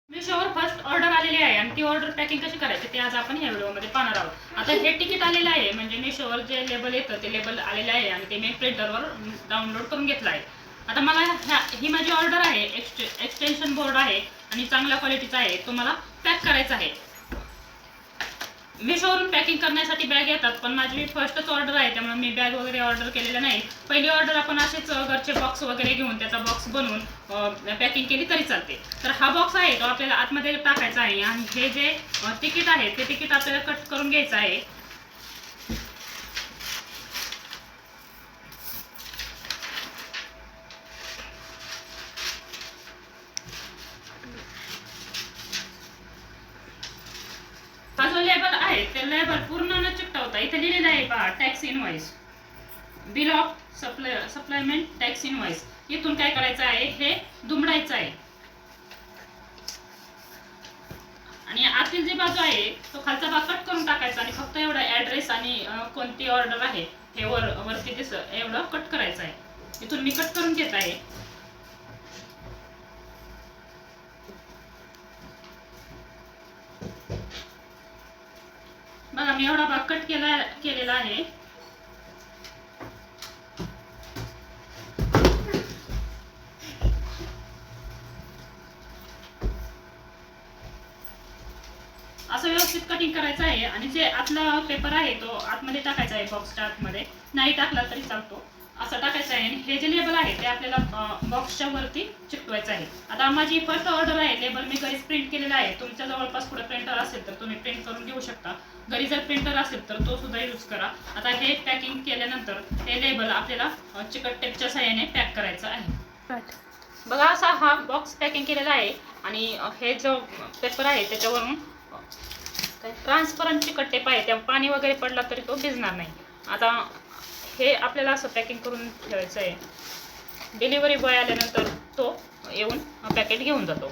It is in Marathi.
मिशोवर फर्स्ट ऑर्डर आलेली आहे आणि ती ऑर्डर पॅकिंग कशी करायची ते आज आपण या व्हिडिओमध्ये पाहणार आहोत. आता हे तिकीट आलेलं आहे, म्हणजे मिशोवर जे लेबल येतं ते लेबल आलेलं आहे आणि ते मी प्रिंटरवर डाउनलोड करून घेतलं आहे. आता मला ही माझी ऑर्डर आहे, एक्सटेन्शन बोर्ड आहे आणि चांगल्या क्वालिटीचा आहे, तो मला पॅक करायचा आहे. मिशोवरून पॅकिंग करण्यासाठी बॅग येतात, पण माझी फर्स्टच ऑर्डर आहे त्यामुळे मी बॅग वगैरे ऑर्डर केलेलं नाही. पहिली ऑर्डर आपण असेच घरचे बॉक्स वगैरे घेऊन त्याचा बॉक्स बनवून पॅकिंग केली तरी चालते. तर हा बॉक्स आहे तो आपल्याला आतमध्ये टाकायचा आहे आणि हे जे तिकीट आहे ते तिकीट आपल्याला कट करून घ्यायचं आहे. हा जो लेबल आहे ते लेबल पूर्ण न चिकटवता इथे लिहिलेलं आहे पहा, tax invoice, bill of supplement tax invoice. इथून काय करायचं आहे, हे दुमडायचं आहे आणि आतील जी बाजू आहे तो खालचा भाग कट करून टाकायचा आणि फक्त एवढा ऍड्रेस आणि कोणती ऑर्डर आहे हे वरती एवढं कट करायचं आहे. इथून मी कट करून घेत आहे. बघा मी एवढा भाग कट केलेला आहे. असं व्यवस्थित कटिंग करायचं आहे आणि जे आतला पेपर आहे तो आतमध्ये टाकायचा आहे, बॉक्सच्या आतमध्ये. नाही टाकला तरी चालतो, असं टाकायचं आहे. आणि हे जे लेबल आहे ते आपल्याला बॉक्सच्या वरती चिकटवायचं आहे. आता माझी फर्स्ट ऑर्डर आहे, लेबल मी घरीच प्रिंट केलेला आहे. तुमच्या जवळपास कुठे प्रिंटर असेल तर तुम्ही प्रिंट करून घेऊ शकता. घरी जर प्रिंटर असेल तर तो सुद्धा यूज करा. आता हे पॅकिंग केल्यानंतर हे लेबल आपल्याला चिकट टेपच्या साहाय्याने पॅक करायचं आहे. बघा असा हा बॉक्स पॅकिंग केलेला आहे आणि हे जो पेपर आहे त्याच्यावरून ट्रान्सपरंट चिकट टेप आहे, त्या पाणी वगैरे पडला तरी तो भिजणार नाही. आता हे आपल्याला असं पॅकिंग करून ठेवायचं आहे. डिलिव्हरी बॉय आल्यानंतर तो येऊन पॅकेट घेऊन जातो.